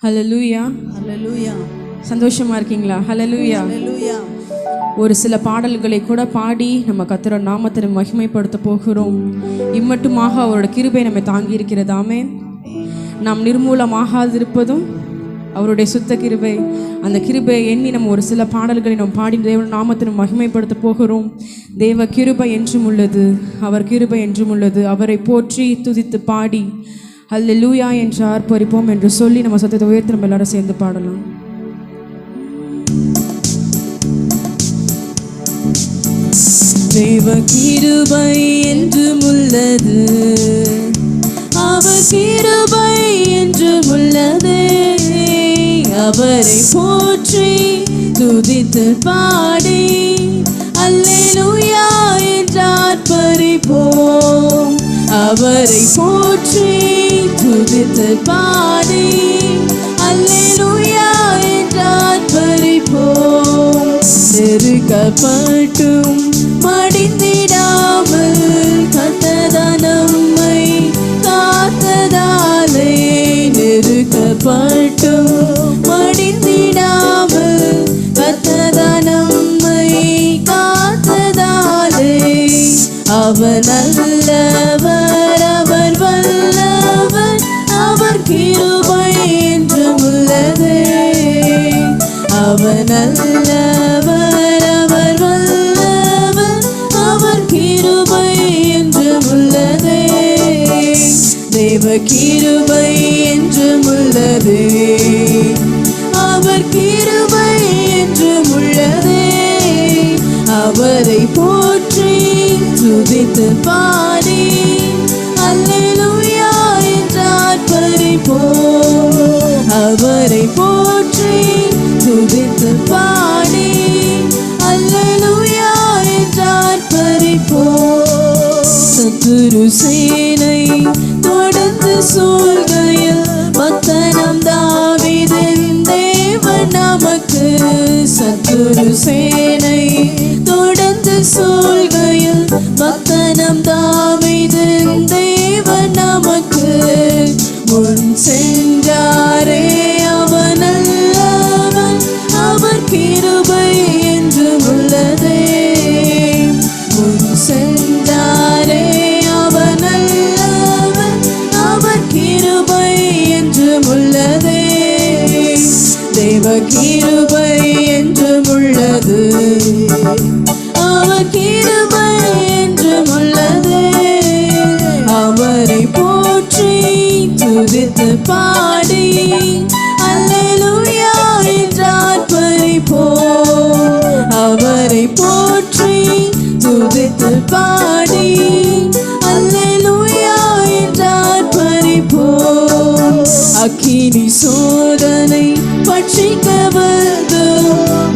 ஹல்லேலூயா. ஹல்லேலூயா. சந்தோஷமா இருக்கீங்களா? ஹல்லேலூயா. ஹல்லேலூயா. ஒரு சில பாடல்களை கூட பாடி நம்ம கர்த்தர் நாமத்தை மகிமைப்படுத்த போகிறோம். இம்மட்டுமாக அவரோட கிருபை நம்மை தாங்கி இருக்கிறதாமே. நாம் நிர்மூலமாகாதிருப்பதும் அவருடைய சுத்த கிருபை. அந்த கிருபையை எண்ணி நம்ம ஒரு சில பாடல்களை நாம் பாடி தேவ நாமத்தை மகிமைப்படுத்த போகிறோம். தேவ கிருபை என்றும் உள்ளது, அவர் கிருபை என்றும் உள்ளது. அவரை போற்றி துதித்து பாடி ஹல்லேலூயா என்று ஆர்ப்பரிப்போம் என்று சொல்லி நம்ம சத்தத்தை உயர்த்தி நம்ம எல்லாரும் சேர்ந்து பாடலாம். தேவ கிருபை என்றும் உள்ளது, அவர் கிருபை என்றும் உள்ளது. அவரை போற்றி துதித்து பாடி அல்லேலூயா என்று ஆர்ப்பரிப்போம். அவரை போற்றி துதித்து பாடி அல்லேலூயா என்று ஆர்ப்பரிப்போம். நெருக்கப்பட்டும் மடிந்திடாமல் கர்த்தர் நம்மை காத்ததாலே, நெருக்கப்பட்டும் மடிந்திடாமல் கர்த்தர் நம்மை காத்ததாலே, அவர் நல்லவர், அவர் வல்லவர், அவர் கிருபை என்றும் உள்ளது. அவர் நல்லவர், அவர் வல்லவர், அவர் கிருபை என்றும் உள்ளது. தேவ கிருபை என்றும் உள்ளது, அவர் கிருபை என்றும் உள்ளது. அவரை போற்றி துதித்து பாடி அல்லேலூயா என்று ஆர்ப்பரிப்போம். அவரை போற்றி துதித்து பாடி அல்லேலூயா என்று ஆர்ப்பரிப்போம். சத்துரு சேனை தொடர்ந்து சூழ்கையில் பக்தனம் தாவீதின் தேவன் நமக்கு. சத்துரு சேனை தொடர்ந்து சூழ்கையில் பக்தனம் தாவீதின் தேவன் நமக்கு. முன் சென்றாரே அவர் நல்லவர், அவர் கிருபை என்றும் உள்ளதே. முன் சென்றாரே அவர் நல்லவர், அவர் கிருபை என்றும் உள்ளதே. தேவ கிருபை என்றும் உள்ளது, அவர் கிருபை என்றும் உள்ளதே. அவரை போற்றி துதித்து பாடி அல்லேலூயா என்று ஆர்ப்பரிப்போம். அவரை போற்றி துதித்து பாடி அல்லேலூயா என்று ஆர்ப்பரிப்போம். அக்கினி சோதனை பட்சிக்க வந்து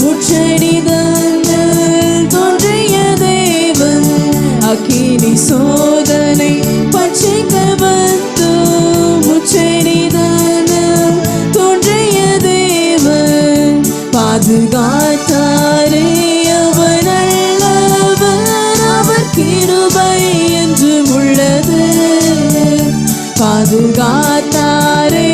முச்சடிதனில் தோன்றிய தேவன். அக்கினி சோதனை பட்சிக்க வந்து முச்சடிதனில் தோன்றிய தேவன். பாதுகாத்தாரே அவர் நல்லவர், அவர் கிருபை என்றும் உள்ளது. பாதுகாத்தாரே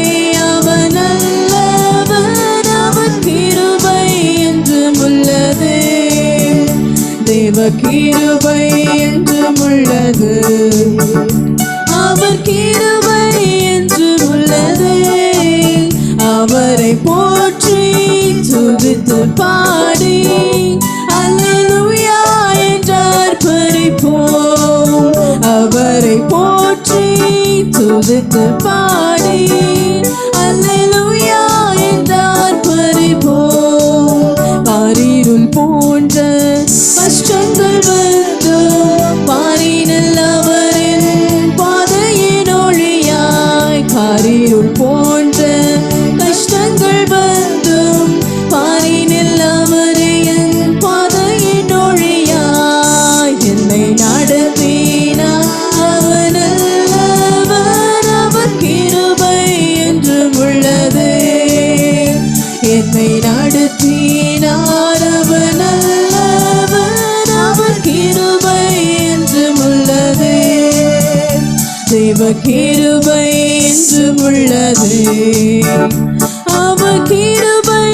அவர் நல்லவர், அவர் கிருபை என்றும் உள்ளது. தேவ கிருபை என்றும் உள்ளது, அவர் கிருபை என்றும் உள்ளது. அவரை போற்றி துதித்து பாடி அல்லேலூயா என்று ஆர்ப்பரிப்போம். அவரை போற்றி துதித்து பாடி அல்லேலூயா என்று ஆர்ப்பரிப்போம். பாரிருள் போன்ற கஷ்டங்கள் வந்து பாரினில் அவரின் பாதையின் ஒளியாய். காரிருள் போன்ற கஷ்டங்கள் வந்தும் பாரினில் அவரின் பாதையின் ஒளியாய். என்னை நடத்தினார் அவர் நல்லவர், அவர் கிருபை என்றும் உள்ளது. என்னை நடத்தினார் அவர் நல்லவர், அவர் கிருபை என்றும் உள்ளது. தேவ கிருபை என்றும் உள்ளது, அவர் கிருபை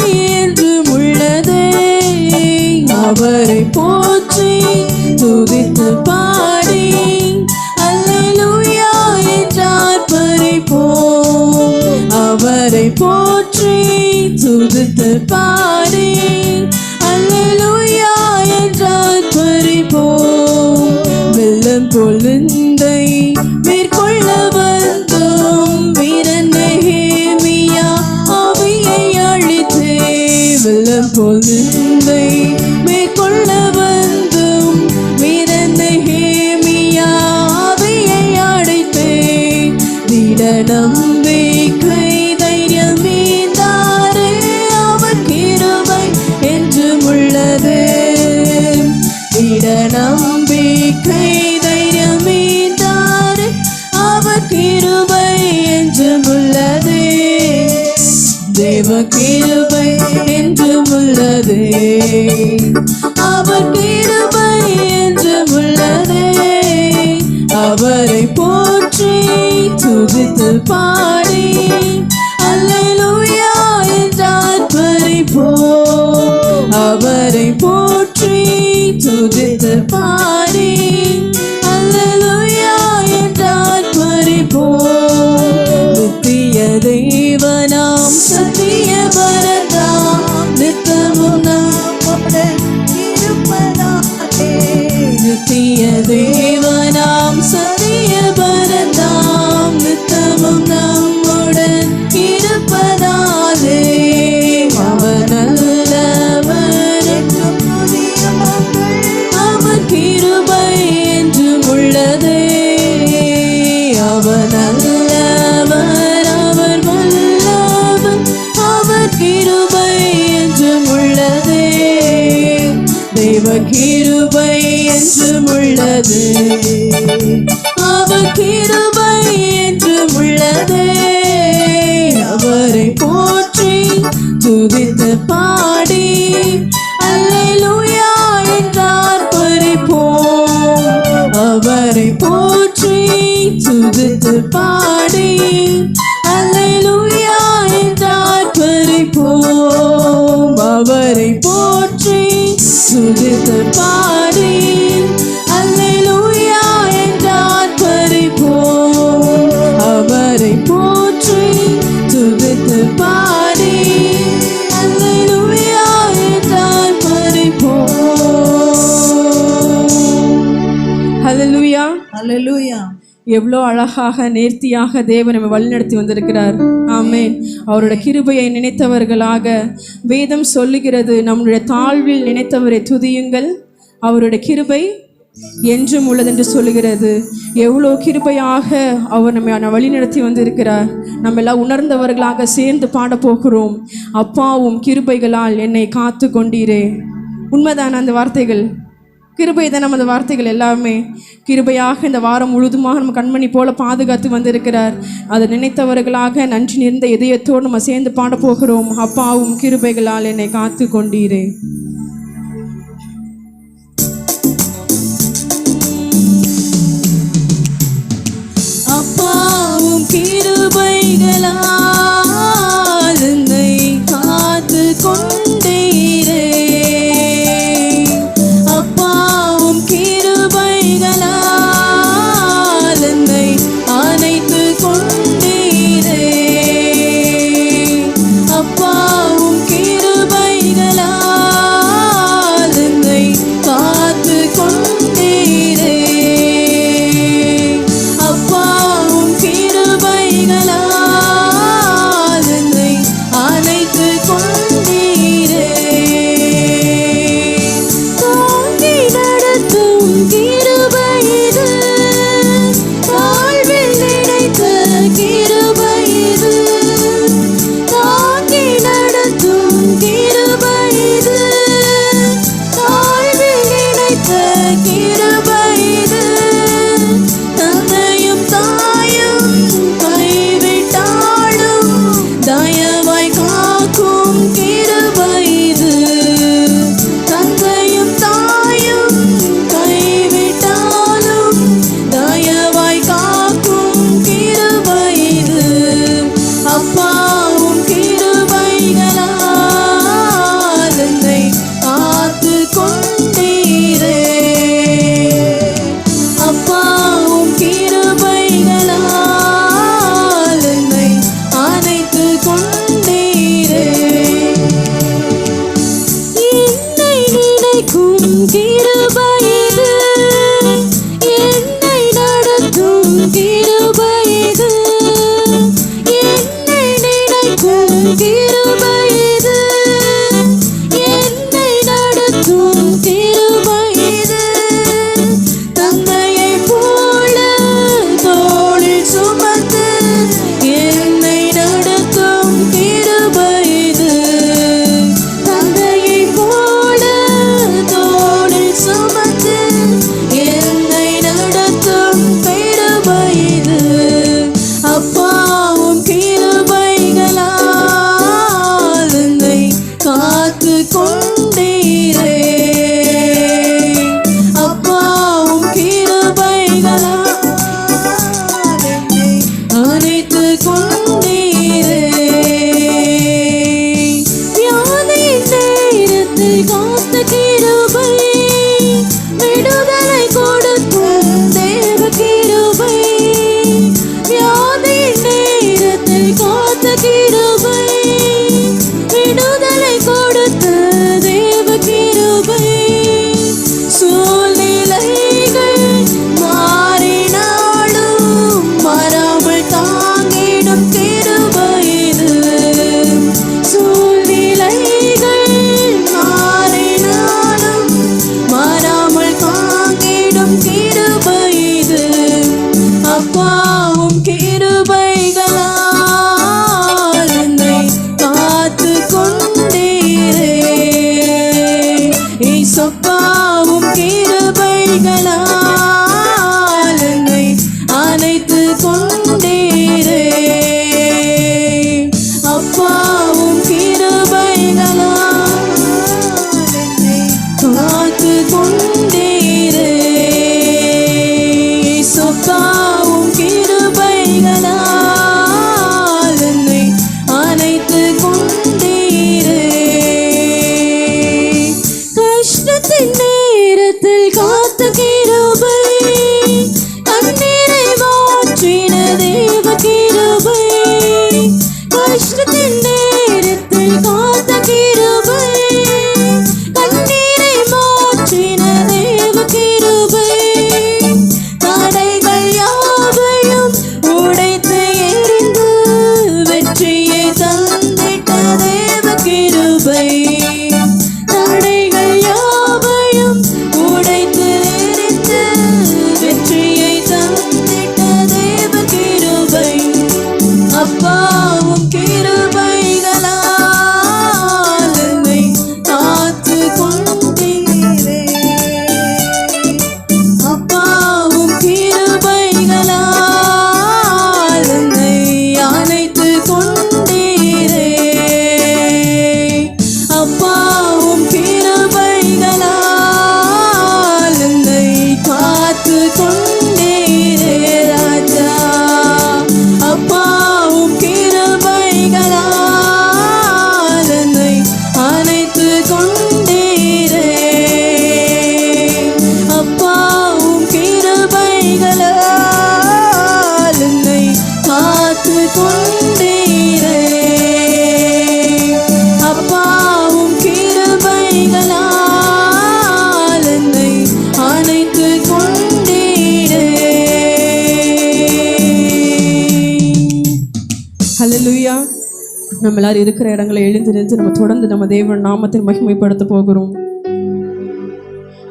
என்றும் உள்ளதே. அவரை போற்றி துதித்து பாடி அல்லேலூயா என்றார் பரிபோம். அவரை போற்றி துதித்து பாடி அல்லேலூயா என்றார் பரிபோம். வெள்ளம் பொழுந்தை மேற்கொள்ள வந்தும் வீரன் நெகேமியா ஆவியை அழித்தே. வெள்ளம் பொழுந்தை மேற்கொள்ள வந்தும் வீரன் நெகேமியா ஆவியை அழித்தே. திட நம்பிக்கை தைரியம் மீந்தாரே அவர் கிருபை என்றும் உள்ளது. திட நம்பிக்கை தைரியம் மீந்தாரே அவர் கிருபை என்றும் உள்ளது. தேவ கிருபை என்றும் உள்ளது. அவர் கிருபை என்றும் உள்ளது. அவரை போற்றி துதித்து பாடி அல்லேலூயா என்றார் பரிபோம். அவரை போற்றி துதித்து பாடி அல்லேலூயா என்றார் பரிபோம். நித்திய தேவனாம் சத்திய பரதாம் நித்தமும் நம்முடன் இருப்பதாலே. நித்திய தேவனாம் சத்திய பரதாம் நித்தமும் நம்முடன் இருப்பதாலே. அவர் நல்லவர் என்றும் அவர் கிருபை என்றும் உள்ளதே. அவர் நல்லவர் அவர் வல்லவர் அவர் கிருபை என்றும் உள்ளதே. தேவ கிருபை என்றும் உள்ளது. அவர் கிருபை என்றும் உள்ளதே. அவரை போற்றி துதித்து பாடி அல்லேலூயா என்றார் பரிபோம். அவரை போற்றி துதித்து பாடி அல்லேலூயா என்றார் பரிபோம். அவரை போற்றி துதித்து பாடி அல்லேலூயா என்றார் பரிபோம். அவரை போற்றி துதித்து பாடி அல்லேலூயா என்றார் பரிபோம். ஹல்லேலூயா. அல்லேலூயா. எவ்வளோ அழகாக நேர்த்தியாக தேவன் நம்மை வழிநடத்தி வந்திருக்கிறார். ஆமென். அவரோட கிருபையை நினைத்தவர்களாக வேதம் சொல்லுகிறது, நம்முடைய தாழ்வில் நினைத்தவரை துதியுங்கள், அவருடைய கிருபை என்றும் உள்ளதென்று சொல்லுகிறது. எவ்வளோ கிருபையாக அவர் நம்மை வழிநடத்தி வந்திருக்கிறார். நம்ம எல்லாம் உணர்ந்தவர்களாக சேர்ந்து பாட போகிறோம். அப்பாவும் கிருபைகளால் என்னை காத்து கொண்டீரே. உண்மைதான் அந்த வார்த்தைகள், கிருபை தான் நமது வார்த்தைகள் எல்லாமே. கிருபையாக இந்த வாரம் முழுதுமாக நம்ம கண்மணி போல பாதுகாத்து வந்திருக்கிறார். அதை நினைத்தவர்களாக நன்றி நிறைந்த இதயத்தோடு நம்ம சேர்ந்து பாட போகிறோம். அப்பாவும் கிருபைகளால் என்னை காத்து கொண்டீரே. அப்பாவும் கிருபைகளால் என்னை காத்து கொண்டீரே. அப்பாவும் கிருபைகளால் என்னை அணைத்து கொண்டீரே. அப்பாவும் கிருபைகளால் கொண்டீரே. வியாதியின் நேரத்தில் காத்த கிருபை, விடுதலை கொடுக்கும் தேவ கிருபை. வியாதியின் நேரத்தில் காத்த கிருபை, விடுதலை கொடுத்த தேவ கிருபை. சூழ்நிலைகள் மாறினாலும் மாறாமல் தாங்கிடும் கிருபை இது. சூழ்நிலைகள் மாறினாலும் மாறாமல் தாங்கிடும் கிருபை இது. அப்பாவும் கிருபைகளால் என்னை காத்து கொண்டீரே. சொப்பாவும் கிருபைகளால் என்னை அணைத்து கொண்டீரே. அப்பாவும் கிருபைகளால் என்னை காத்து கொண்டீரே. சொப்பாவும் கிருபைகளால் என்னை அணைத்து கொண்டீரே. கஷ்டத்தின் நேரத்தில் காத்த கிருபை, கண்ணீரை மாற்றின தேவ கிருபை. கஷ்டத்தின் நேரத்தில் காத்த கிருபை, கண்ணீரை மாற்றின தேவ கிருபை. தடைகள் யாவையும் உடைத்து எறிந்து வெற்றியை தந்திட்ட தேவ கிருபை. தடைகள் யாவையும் உடைத்து எறிந்து வெற்றியை தந்திட்ட தேவ கிருபை. அப்பாவும் கிருபைகளால் என்னை காத்து கொண்டீரே. அப்பாவும் கிருபைகளால் என்னை அணைத்து கொண்டீரே. அப்பாவும் கிருபைகளால் என்னை காத்து கொண்டீரே ராஜா. அப்பாவும் கிருபைகளால் என்னை அணைத்து கொண்டீரே. அப்பாவும் கிருபைகளால் என்னை காத்து கொண்டீரே. அப்பாவும் கிருபைகளால் என்னை அணைத்து கொண்டீரே. ஹல்லேலூயா. நம்ம எல்லாரும் இருக்கிற இடங்களை எழுந்து நின்று நம்ம தொடர்ந்து நம்ம தேவன் நாமத்தை மகிமைப்படுத்த போகிறோம்.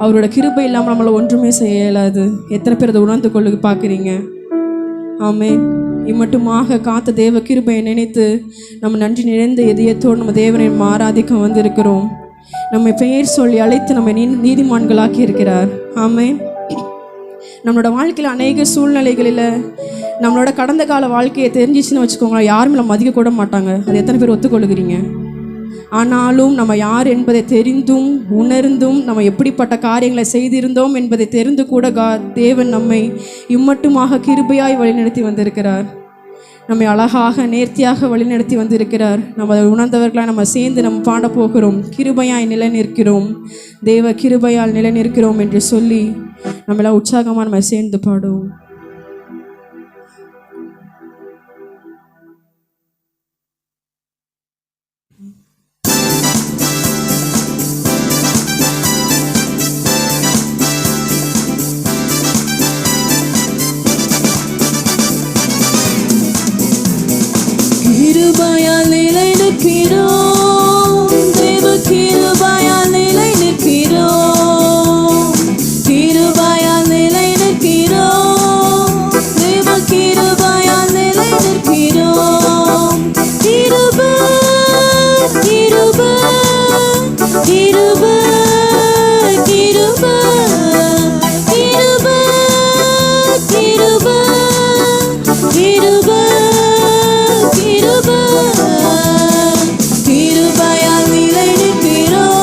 அவரோட கிருபை இல்லாமல் நம்மளை ஒன்றுமே செய்ய இயலாது. எத்தனை பேர் அதை உணர்ந்து கொள்ள பார்க்குறீங்க? ஆமென். இம்மட்டுமாக காத்த தேவ கிருபையை நினைத்து நம்ம நன்றி நிறைந்த இதயத்தோடு நம்ம தேவனை ஆராதிக்க வந்திருக்கிறோம். நம்ம பெயர் சொல்லி அழைத்து நம்ம நீதிமான்களாக்கி இருக்கிறார். ஆமென். நம்மளோட வாழ்க்கையில் அநேக சூழ்நிலைகளில் நம்மளோட கடந்த கால வாழ்க்கையை தெரிஞ்சிச்சுன்னு வச்சுக்கோங்களேன், யாரும் நம்ம மதிக்க கூட மாட்டாங்க. அது எத்தனை பேர் ஒத்துக்கொள்கிறீங்க? ஆனாலும் நம்ம யார் என்பதை தெரிந்தும் உணர்ந்தும் நம்ம எப்படிப்பட்ட காரியங்களை செய்திருந்தோம் என்பதை தெரிந்து கூட தேவன் நம்மை இம்மட்டுமாக கிருபையாய் வழிநடத்தி வந்திருக்கிறார். நம்மை அழகாக நேர்த்தியாக வழிநடத்தி வந்திருக்கிறார். நம்ம அதை உணர்ந்தவர்களாக நம்ம சேர்ந்து நம்ம பாட போகிறோம். கிருபையாய் நிலை நிற்கிறோம், தேவ கிருபையால் நிலை நிற்கிறோம் என்று சொல்லி நம்மளாம் உற்சாகமாக நம்ம சேர்ந்து பாடுவோம். கிருபையால் நிலை நிற்கிறோம், தேவ கிருபையால் நிலை நிற்கிறோம். கிருபையால் நிலை நிற்கிறோம், தேவ கிருபையால் நிலை நிற்கிறோம். கிருபை கிருபை கிருபை கிருபை கிருபை கிருபை கிருபை கிருபையால் நிலை நிற்கிறோம்,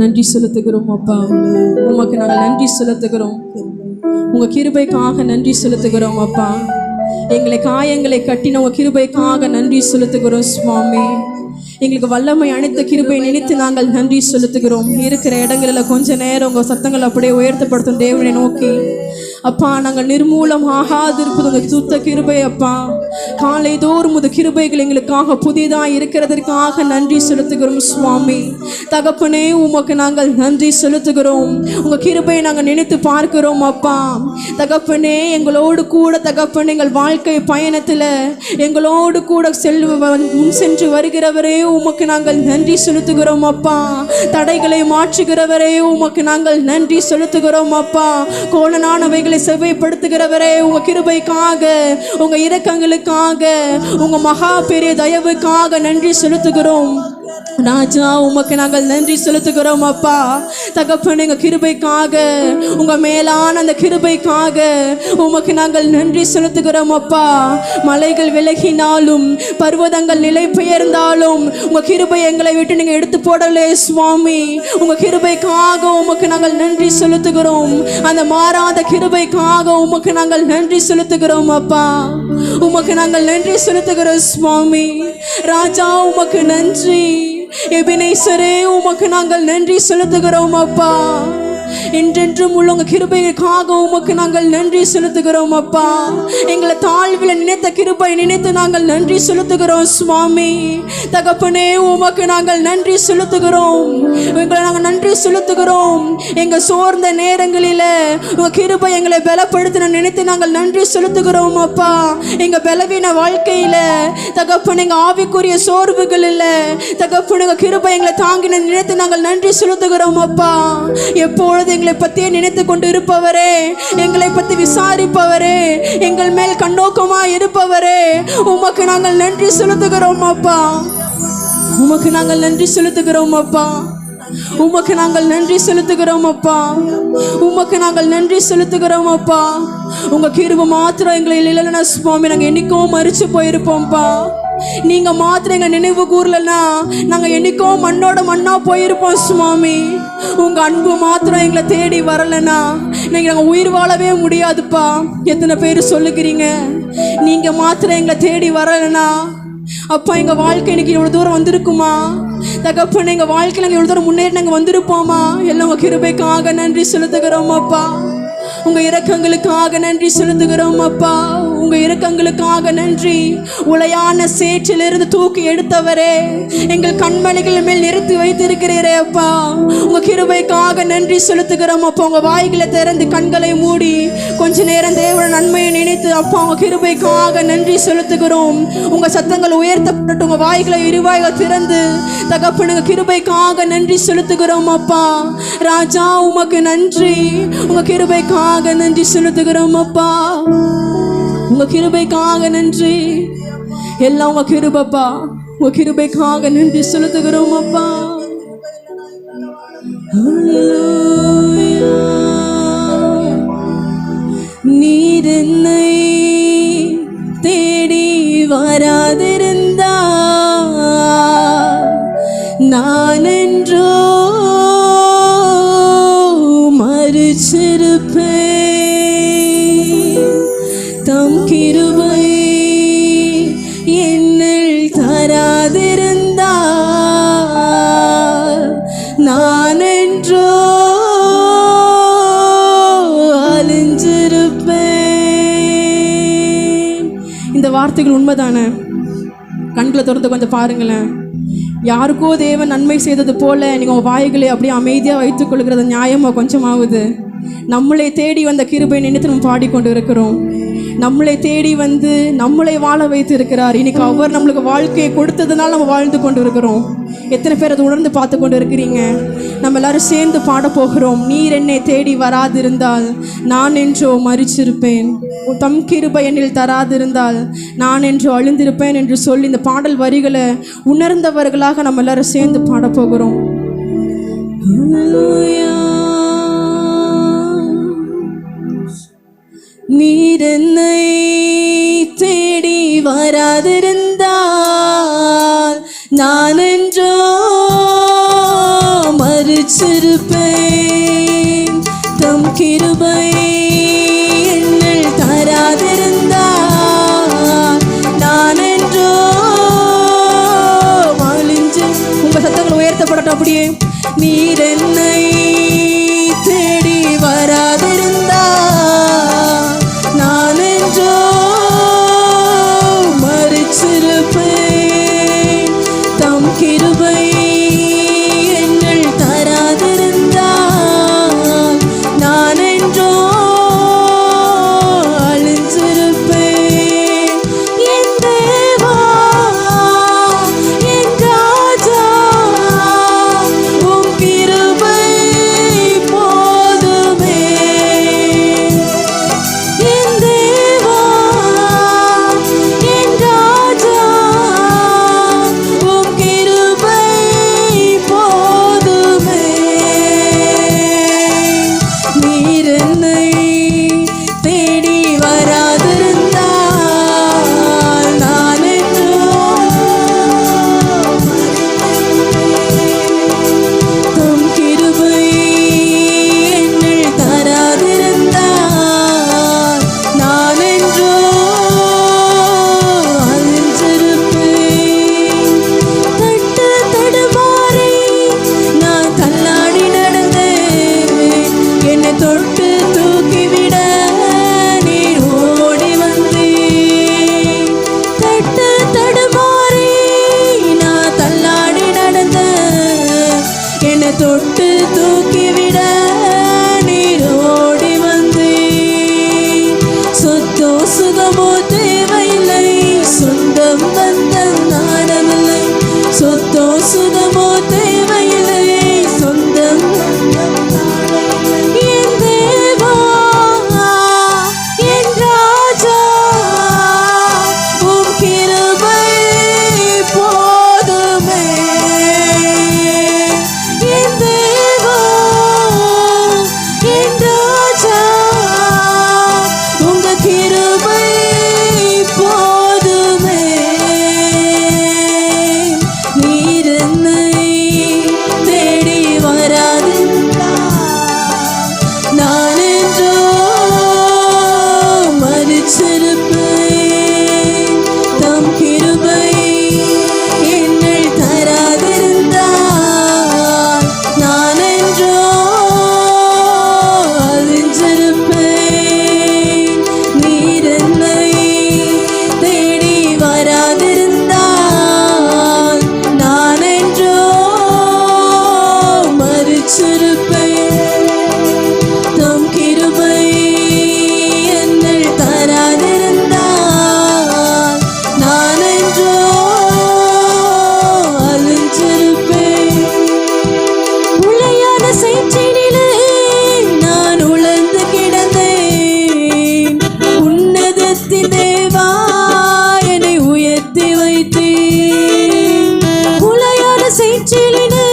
நன்றி செலுத்துகிறோம் அப்பா. உமக்கு நாங்கள் நன்றி செலுத்துகிறோம். உங்க கிருபைக்காக நன்றி செலுத்துகிறோம் அப்பா. எங்களை காயங்களை கட்டின உங்க கிருபைக்காக நன்றி செலுத்துகிறோம் சுவாமி. எங்களுக்கு வல்லமை அனைத்த கிருபை நினைத்து நாங்கள் நன்றி செலுத்துகிறோம். இருக்கிற இடங்களில் கொஞ்ச நேரம் உங்கள் சத்தங்கள் அப்படியே உயர்த்தப்படுத்தும் தேவனை நோக்கி. அப்பா, நாங்கள் நிர்மூலம் ஆகாதிருப்பது உங்கள் சுத்த கிருபை அப்பா. காலை தோறும் உங்கள் கிருபைகள் எங்களுக்காக புதிதாக இருக்கிறதற்காக நன்றி செலுத்துகிறோம் சுவாமி. தகப்பனே, உமக்கு நாங்கள் நன்றி செலுத்துகிறோம். உங்கள் கிருபையை நாங்கள் நினைத்து பார்க்கிறோம் அப்பா. தகப்பனே, எங்களோடு கூட தகப்பனே, எங்கள் வாழ்க்கை பயணத்தில் எங்களோடு கூட முன் சென்று வருகிறவரே உமக்கு நாங்கள் நன்றி செலுத்துகிறோம் அப்பா. தடைகளை மாற்றுகிறவரே உமக்கு நாங்கள் நன்றி செலுத்துகிறோம் அப்பா. கோணனானவைகளை செவ்வைப்படுத்துகிறவரே, உங்க கிருபைக்காக, உங்க இரக்கங்களுக்காக, உங்க மகா பெரிய தயவுக்காக நன்றி செலுத்துகிறோம் ராஜா. உமக்கு நாங்கள் நன்றி செலுத்துகிறோம் அப்பா. தகப்பன், எங்க கிருபைக்காக, உங்க மேலான அந்த கிருபைக்காக உமக்கு நாங்கள் நன்றி செலுத்துகிறோம் அப்பா. மலைகள் விலகினாலும் பர்வதங்கள் நிலை பெயர்ந்தாலும் உங்க கிருபை எங்களை விட்டு நீங்க எடுத்து போடலே சுவாமி. உங்க கிருபைக்காக உமக்கு நாங்கள் நன்றி செலுத்துகிறோம். அந்த மாறாத கிருபைக்காக உமக்கு நாங்கள் நன்றி செலுத்துகிறோம் அப்பா. உமக்கு நாங்கள் நன்றி செலுத்துகிறோம் சுவாமி. ராஜா, உமக்கு நன்றி. எபினேசரே, உமக்கு நாங்கள் நன்றி செலுத்துகிறோம் அப்பா. என்றென்றும் உள்ள உங்க கிருபைக்காக உமக்கு நாங்கள் நன்றி செலுத்துகிறோம் அப்பா. எங்களை தாழ்வில் நினைத்த கிருபை நினைத்து நாங்கள் நன்றி செலுத்துகிறோம் சுவாமி. தகப்பனே, உமக்கு நாங்கள் நன்றி செலுத்துகிறோம். எங்களை நாங்கள் நன்றி செலுத்துகிறோம். எங்க சோர்ந்த நேரங்களில உங்க கிருபை எங்களை பலப்படுத்த நினைத்து நாங்கள் நன்றி செலுத்துகிறோம் அப்பா. எங்க பலவீன வாழ்க்கையில தகப்பன், எங்க ஆவிக்குரிய சோர்வுகள் இல்ல தகப்பன், உங்க கிருபை எங்களை தாங்கின நினைத்து நாங்கள் நன்றி செலுத்துகிறோம் அப்பா. எப்பொழுது எங்களை பற்றியே நினைத்து கொண்டு இருப்பவரே, எங்களை பற்றி விசாரிப்பவரே, எங்கள் மேல் கண்ணோக்கமா இருப்பவரே, உமக்கு நாங்கள் நன்றி செலுத்துகிறோம் அப்பா. உமக்கு நாங்கள் நன்றி செலுத்துகிறோம் அப்பா. உமக்கு நாங்கள் நன்றி செலுத்துகிறோம் அப்பா. உமக்கு நாங்கள் நன்றி செலுத்துகிறோம் அப்பா. உங்க கிருபை மாத்திரம் எங்களை இல்லைன்னா சுவாமி, நாங்கள் என்னைக்கோ மறிச்சு போயிருப்போம்ப்பா. நீங்க மாத்திரம் எங்க நினைவு கூறலன்னா நாங்க என்னைக்கோ மண்ணோட மண்ணா போயிருப்போம் சுவாமி. உங்க அன்பு மாத்திரம் எங்களை தேடி வரலன்னா நாங்க உயிர் வாழவே முடியாதுப்பா. எத்தனை பேர் சொல்லுகிறீங்க, நீங்க மாத்திரம் எங்களை தேடி வரலன்னா அப்பா எங்க வாழ்க்கை இன்னைக்கு இவ்வளவு தூரம் வந்திருக்குமா? தகப்பன், எங்க வாழ்க்கையில இவ்வளவு தூரம் முன்னேறி நாங்க வந்திருப்போமா? எல்லாம் உங்க கிருபைக்காக நன்றி செலுத்துகிறோம் அப்பா. உங்க இரக்கங்களுக்காக நன்றி செலுத்துகிறோம் அப்பா. உங்க இரக்கங்களுக்காக நன்றி. உளையான சேற்றிலிருந்து தூக்கி எடுத்தவரே, எங்கள் கண்மணிகள் மேல் நிறுத்தி வைத்திருக்கிறீரே அப்பா. உங்க கிருபைக்காக நன்றி செலுத்துகிறோம் அப்பா. உங்க வாய்களை திறந்து கண்களை மூடி கொஞ்ச நேரம் தேவன நன்மையை நினைத்து அப்பா உங்க கிருபைக்காக நன்றி செலுத்துகிறோம். உங்க சத்தங்கள் உயர்த்தப்பட்டு உங்க வாய்களை இருவாய்கள் திறந்து தகப்பனுங்க கிருபைக்காக நன்றி செலுத்துகிறோம் அப்பா. ராஜா, உமக்கு நன்றி. உங்க கிருபைக்காக நன்றி செலுத்துகிறோம் அப்பா. உங்க கிருபைக்காக நன்றி. எல்லாம் உங்க கிருபப்பா. உங்க கிருபைக்காக நன்றி செலுத்துகிறோம் அப்பா. நீர் என்னை தேடி வராதிருந்தா நான் என்றோ மறிச்சிருப்பேன். தம் கிருபை என்னில் தராதிருந்தா நான் என்றோ அழிஞ்சிருப்பேன். இந்த வார்த்தைகள் உண்மைதானே? கண்களை திறந்து கொஞ்சம் பாருங்களேன். யாருக்கோ தேவன் நன்மை செய்தது போல நீங்கள் உங்கள் வாய்களை அப்படியே அமைதியாக வைத்துக் கொள்கிறது நியாயமாக கொஞ்சமாகுது. நம்மளை தேடி வந்த கிருபை நினைத்து நம்ம பாடிக்கொண்டு இருக்கிறோம். நம்மளை தேடி வந்து நம்மளை வாழ வைத்து இருக்கிறார். இன்னைக்கு அவர் நம்மளுக்கு வாழ்க்கையை கொடுத்ததுனால நம்ம வாழ்ந்து கொண்டு இருக்கிறோம். எத்தனை பேர் அதை உணர்ந்து பார்த்து கொண்டு இருக்கிறீங்க? நம்ம எல்லாரும் சேர்ந்து பாட போகிறோம். நீர் என்னை தேடி வராதிருந்தால் நான் என்றோ மறிச்சிருப்பேன். தம் கிருபை என்னில் தராதிருந்தால் நான் என்றோ அழிந்திருப்பேன் என்று சொல்லி இந்த பாடல் வரிகளை உணர்ந்தவர்களாக நம்ம எல்லாரும் சேர்ந்து பாட போகிறோம். நீர் என்னை தேடி வராதிருந்தால் நான் என்றோ மறிச்சிருப்பேன். கிருபை என்னில் தராதிருந்தார் நான் என்றோ மகிழ்ந்து. உங்க சத்தங்கள் உயர்த்தப்படட்டும் அப்படியே. நீர் என்னை தேடி வராதிருந்தார் நான் என்றோ மரிச்சிருப்பேன். தம் கிருபை என்னில் தராதிருந்தார் நான் என்றோ அழிஞ்சிருப்பேன். என் தேவா என் ராஜா உம் கிருபை போதுமே. என் தேவா என் ராஜா உம் கிருபை போதுமே. நீர் என்னை தேடி வராதிருந்தால் நான் என்றோ தம் கிருபை என்னில் தராதிருந்தால் நான் என்றோ அழிஞ்சிருப்பேன். தட்டு தடுமாறி நான் தள்ளாடி நடந்தேன். என்னை தொட்டு தூக்கிவிட நீர் ஓடி வந்தீர். தட்டு தடுமாறி நான் தள்ளாடி நடந்தேன். என்னை தொட்டு தூக்கிவிட நீர் ஓடி வந்தீர். சொத்தோ சுகமோ தேவையில்லை, சொந்தம் பந்தம் நாடவில்லை. சொத்தோ சுகமோ தேவையில்லை, சொந்தம் பந்தம் நாடவில்லை. என் தேவா என் ராஜா உம் கிருபை போதுமே. என் தேவா என் ராஜா உங்க கிருபை போதுமே. நீர் என்னை தேடி வராதிருந்தால் நான் என்றோ மரிச்சிருப்பேன். தம் கிருபை என்னில் தராதிருந்தால் நான் என்றோ அழிஞ்சிருப்பேன். நீர் என்னை தேடி வராதிருந்தால் நான் என்றோ மரிச்சிருப்பேன். தம் கிருபை என்னில் தராதிருந்தால் நான் என்றோ அழிஞ்சிருப்பேன். உளையான சேற்றினிலே நான் உழந்து கிடந்தேன். உன்னதத்தின் தேவா என்னை உயர்த்தி வைத்தீர். உளையான சேற்றினிலே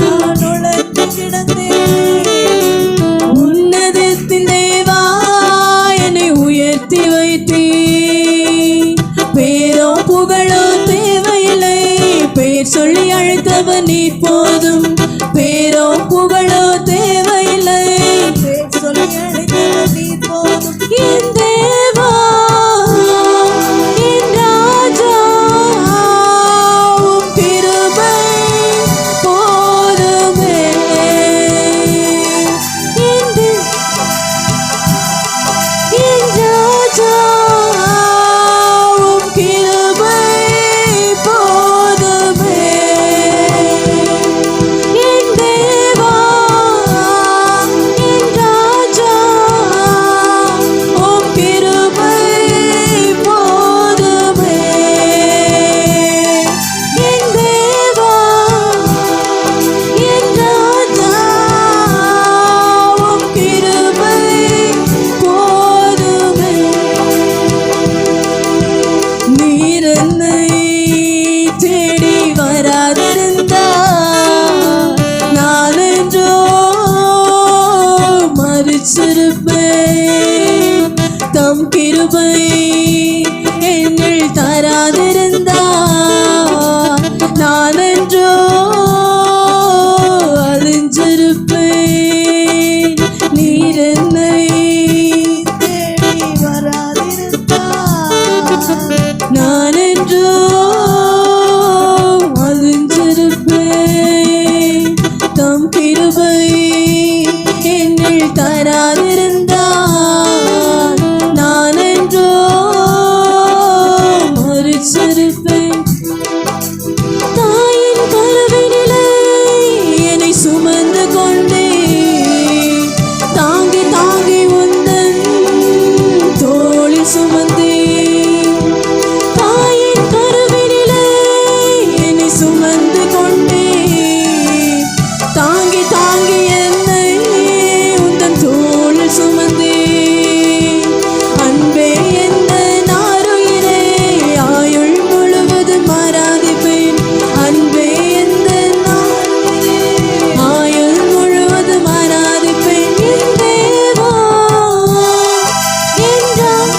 நான் உழந்து கிடந்தேன். உன்னதத்தின் தேவா என்னை உயர்த்தி வைத்தீர். பேரோ புகழோ தேவையில்லை, பேர் சொல்லி அழைத்தவர் நீர் போதும். பேரோ புகழோ தேவையில்லை, பேர் சொல்லி அழைத்தவர் நீர் போதும். என் தேவா என் ராஜா உம் கிருபை போதுமே. என் ராஜா உம் கிருபை போதுமே. என் தேவா என் ராஜா உம் கிருபை போதுமே. என் தேவா என் ராஜா உம் கிருபை போதுமே. நீர் என்னை தேடி வராதிருந்தால் நான் என்றோ மரிச்சிருப்பேன். தம் கிருபை என்னில் தராதிருந்தால் நான் என்றோ அழிஞ்சிருப்பேன். நீர் என்னில் தராதிருந்தால் நான் என்றோ மரிச்சிருப்பேன். தாயின் கருவினிலே என்னை சுமந்து கொண்டே தாங்கி தாங்கி உந்தன் தோளில் சுமந்தே. தாயின் கருவினிலே என்னை சுமந்து கொண்டே தாங்கி தாங்கி என்னை உந்தன் தோளில் சுமந்தே. அன்பே என்ன நாருயிரே ஆயுள் முழுவதும் ஆராதிப்பேன். அன்பே என்ன நாருயிரே ஆயுள் முழுவதும் ஆராதிப்பேன். என் தேவா என்றால்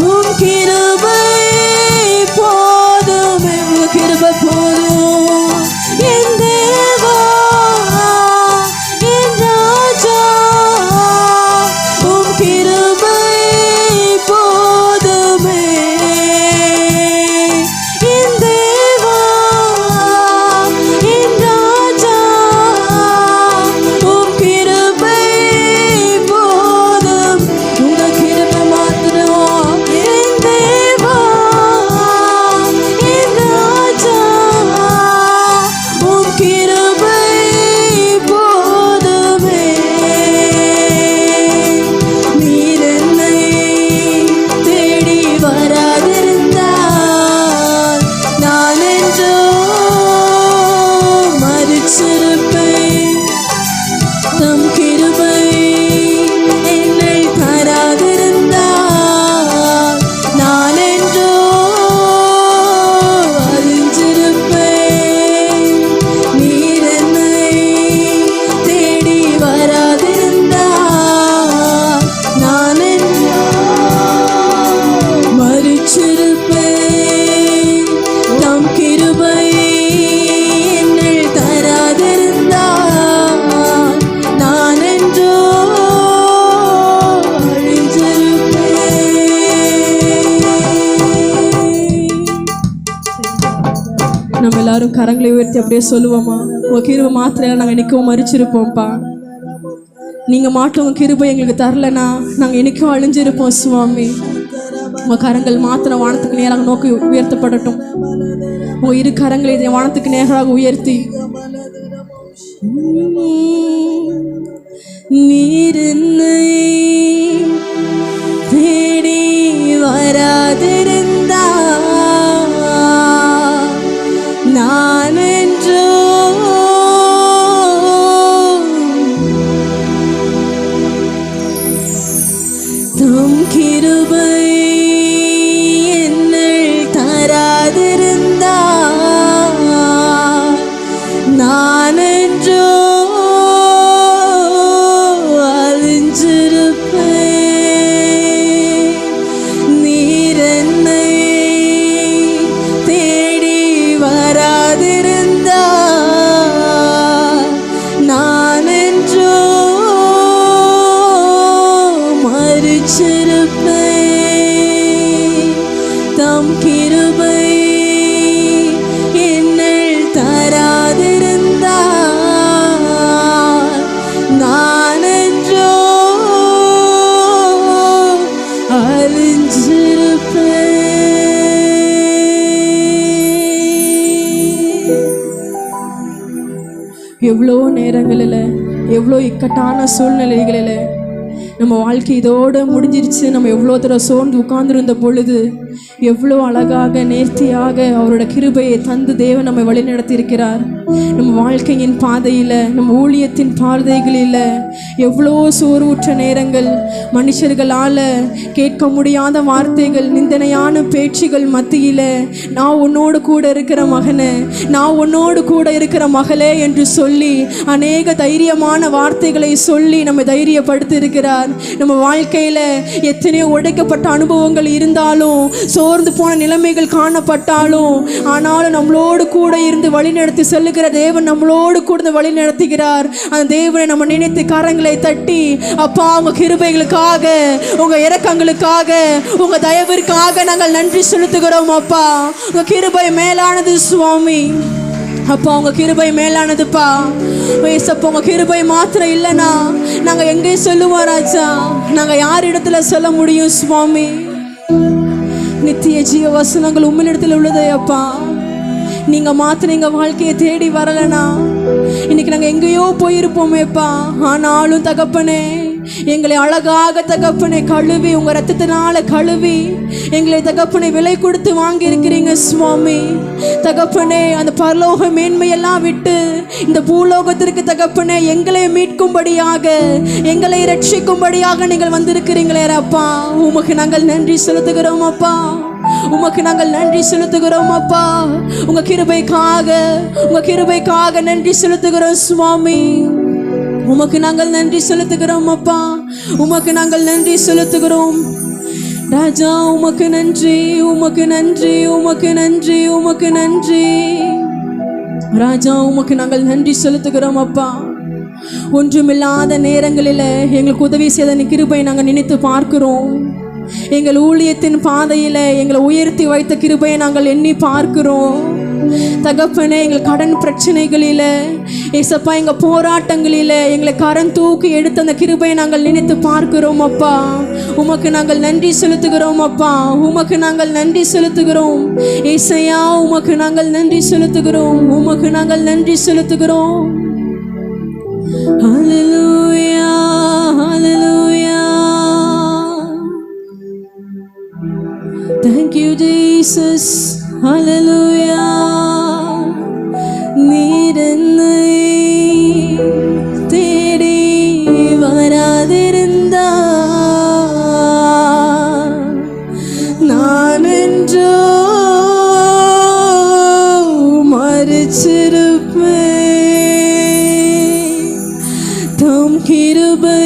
உம் கிருபை போதுமே, உம் கிருபை போதும். என் தேவா என் ராஜா உம் கிருபை போதுமே. என் தேவா என் ராஜா உம் கிருபை போதும். உங்க கிருபை மாத்திரம். என் தேவா என் ராஜா உம் கிருபை போதுமே. நீர் என்னை தேடி வராதிருந்தால் நான் என்றோ மரிச்சிருப்பேன். தம் கிருபை என்னில் தராதிருந்தால் நான் என்றோ அழிஞ்சிருப்பேன். நீர் என்னை தேடி வராதிருந்தால் நான் என்றோ மரிச்சிருப்பேன். தம் கிருபை என்னில் தராதிருந்தால் நான் என்றோ அழிஞ்சிருப்பேன். நம்ம எல்லாரும் கரங்களை உயர்த்தி அப்படியே சொல்லுவோமா, உங்க கிருபை மாத்திரம் நாங்கள் என்னைக்கும் மறிச்சிருப்போம்ப்பா. நீங்க மாட்டும் உங்க கிருபை எங்களுக்கு தரலனா நாங்கள் என்னைக்கும் அழிஞ்சிருப்போம் சுவாமி. உங்க கரங்கள் மாத்திரம் வானத்துக்கு நேராக நோக்கி உயர்த்தப்படட்டும். உங்க இரு கரங்களை இதை வானத்துக்கு நேராக உயர்த்தி நீர் என்னை தேடி வராதிருந்தால் நான் என்றோ தம் கிருபை என்னில் தராதிருந்தால் நான் என்றோ அழிஞ்சிருப்பேன். நீர் என்னை தேடி வராதிருந்தால் நான் என்றோ மரிச்சிருப்பேன். தம் கிருபை என்னில் தராதிருந்தால் நான் என்றோ அழிஞ்சிருப்பேன். எவ்வளோ நேரங்களில் எவ்வளோ இக்கட்டான சூழ்நிலைகளில் நம்ம வாழ்க்கை இதோடு முடிஞ்சிருச்சு, நம்ம எவ்வளோ தூரம் சோர்ந்து உட்கார்ந்துருந்த பொழுது எவ்வளோ அழகாக நேர்த்தியாக அவரோட கிருபையை தந்து தேவன் நம்மை வழி நடத்தியிருக்கிறார். நம்ம வாழ்க்கையின் பாதையில், நம்ம ஊழியத்தின் பாதைகளில் எவ்வளோ சோர்வுற்ற நேரங்கள், மனுஷர்களால் கேட்க முடியாத வார்த்தைகள், நிந்தனையான பேச்சுகள் மத்தியில் நான் உன்னோடு கூட இருக்கிற மகனே, நான் உன்னோடு கூட இருக்கிற மகளே என்று சொல்லி அநேக தைரியமான வார்த்தைகளை சொல்லி நம்ம தைரியப்படுத்தி இருக்கிறார். நம்ம வாழ்க்கையில் எத்தனையோ உடைக்கப்பட்ட அனுபவங்கள் இருந்தாலும், சோர்ந்து போன நிலைமைகள் காணப்பட்டாலும், ஆனாலும் நம்மளோடு கூட இருந்து வழிநடத்தி செல்லுகிற தேவன் நம்மளோடு கூட வழி நடத்துகிறார். அந்த தேவனை நம்ம நினைத்து கரங்களை தட்டி, அப்பா உங்க கிருபைகளுக்காக, உங்க இரக்கங்களுக்காக, உங்க தயவிற்காக நாங்கள் நன்றி செலுத்துகிறோம். அப்பா உங்க கிருபை மேலானது சுவாமி. அப்பா உங்க கிருபை மேலானதுப்பா. ஏசப்பா உங்க கிருபை மாத்திரம் இல்லைனா நாங்கள் எங்கே சொல்லுவோம் ராஜா? நாங்கள் யார் இடத்துல சொல்ல முடியும் சுவாமி? நித்திய ஜீவ வசனங்கள் உம்மிடத்தில் உள்ளதே அப்பா. நீங்க மாத்திரம் எங்க வாழ்க்கையை தேடி வரலனா இன்னைக்கு நாங்கள் எங்கேயோ போயிருப்போமேப்பா. ஆனாலும் தகப்பனே எங்களை அழகாக தகப்பனை கழுவி உங்க ரத்தத்தினால கழுவி எங்களை தகப்பனை விலை கொடுத்து வாங்கி இருக்கிறீங்க சுவாமி. தகப்பனே அந்த பரலோக மேன்மையெல்லாம் விட்டு இந்த பூலோகத்திற்கு தகப்பனே எங்களை மீட்கும்படியாக எங்களை ரட்சிக்கும்படியாக நீங்கள் வந்திருக்கிறீங்களே அப்பா. உமக்கு நாங்கள் நன்றி செலுத்துகிறோம் அப்பா. உமக்கு நாங்கள் நன்றி செலுத்துகிறோம் அப்பா. உங்க கிருபைக்காக நன்றி செலுத்துகிறோம் சுவாமி. உமக்கு நாங்கள் நன்றி செலுத்துகிறோம் அப்பா. உமக்கு நாங்கள் நன்றி செலுத்துகிறோம் ராஜா. உமக்கு நன்றி, உமக்கு நன்றி, உமக்கு நன்றி, உமக்கு நன்றி ராஜா. உமக்கு நாங்கள் நன்றி செலுத்துகிறோம் அப்பா. ஒன்றுமில்லாத நேரங்களில் எங்களுக்கு உதவி செய்த கிருபை நாங்கள் நினைத்து பார்க்கிறோம். எங்கள் ஊழியத்தின் பாதையில் எங்களை உயர்த்தி வைத்த கிருபையை நாங்கள் எண்ணி பார்க்கிறோம் தகப்பனே. எங்கள் கடன் பிரச்சனைகளில் ஏசப்பா எங்கள் போராட்டங்களில் எங்களை கரம் தூக்கி எடுத்த அந்த கிருபையை நாங்கள் நினைத்து பார்க்கிறோம் அப்பா. உமக்கு நாங்கள் நன்றி செலுத்துகிறோம் அப்பா. உமக்கு நாங்கள் நன்றி செலுத்துகிறோம் ஏசையா. உமக்கு நாங்கள் நன்றி செலுத்துகிறோம். உமக்கு நாங்கள் நன்றி செலுத்துகிறோம். ஹல்லேலூயா, ஹல்லேலூயா. Thank you Jesus. Hallelujah. நீர் என்னை தேடி வராதிருந்தா நான் என்றோ மரிச்சிருப்பேன். தம் கிருபை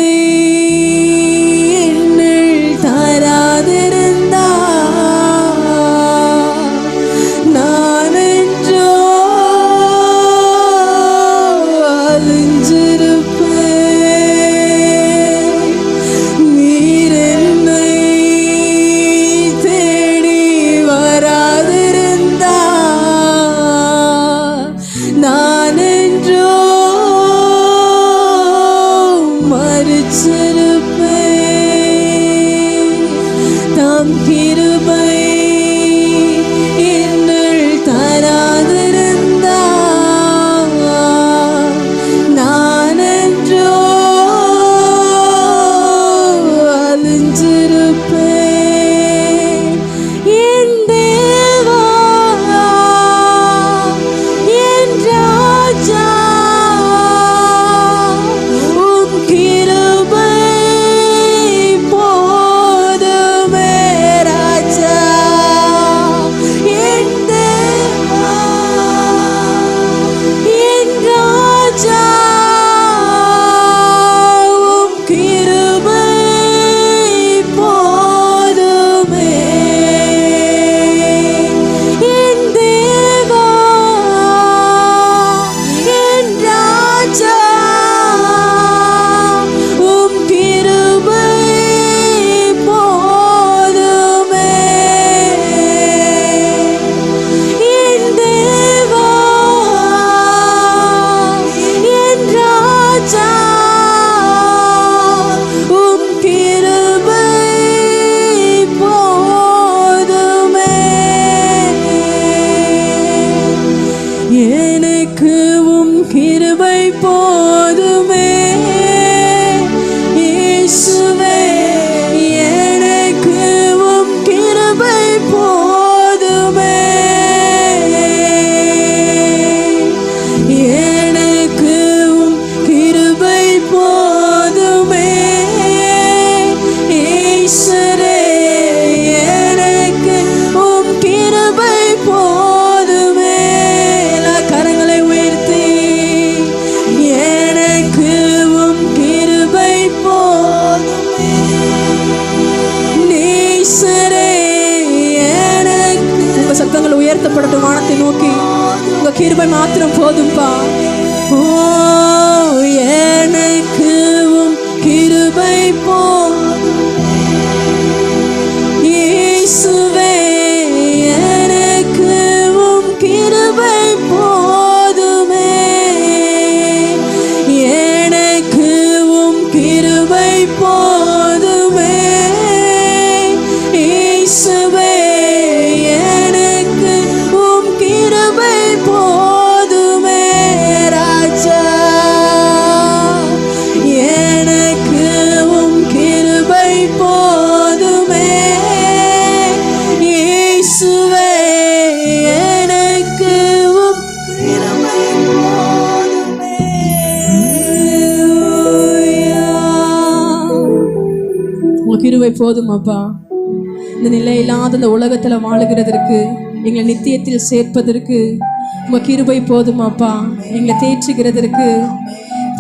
உயர்த்தப்படட்டும் வானத்தை நோக்கி. உங்க கிருபை மாத்திரம் போதும்பா. ஓ எனக்கு கிருபை போதும் இயேசுவே, எனக்கு கிருபை போதும். கிருபை போதும் அப்பா. இந்த நிலையில்லாத இந்த உலகத்துல வாழுகிறதற்கு, எங்களை நித்தியத்தில் சேர்ப்பதற்கு உங்க கிருபை போதும் அப்பா. எங்களை தேற்றுகிறதற்கு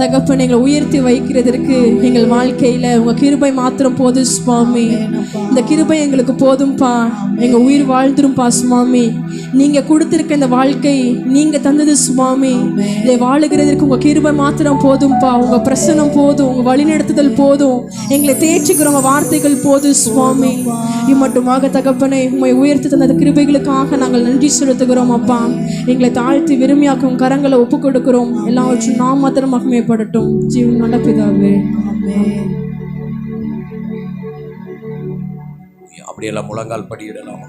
தகப்பன், எங்களை உயர்த்தி வைக்கிறதற்கு எங்கள் வாழ்க்கையில உங்க கிருபை மாத்திரம் போதும் சுவாமி. இந்த கிருபை எங்களுக்கு போதும்பா. எங்க உயிர் வாழ்ந்துரும்பா சுவாமி. நீங்க கொடுத்திருக்க இந்த வாழ்க்கை நீங்க தந்தது சுவாமி. இதை வாழுகிறதற்கு உங்க கிருபை மாத்திரம் போதும்பா. உங்க பிரசனம் போதும், உங்க வழிநடத்துதல் போதும், எங்களை தேய்ச்சிக்கிற உங்க வார்த்தைகள் போதும் சுவாமி. இம்மட்டுமாக தகப்பனை உண்மை உயர்த்தி தந்த கிருபைகளுக்காக நாங்கள் நன்றி செலுத்துகிறோம் அப்பா. எங்களை தாழ்த்தி விரும்பியாக்கும் கரங்களை ஒப்பு கொடுக்கிறோம். எல்லாவற்றும் நாம் மாத்திரம் மகிமைப்படட்டும். ஜீவன் நல்ல பிதாவே. அப்படியெல்லாம் முழங்கால் படியிடலாம்.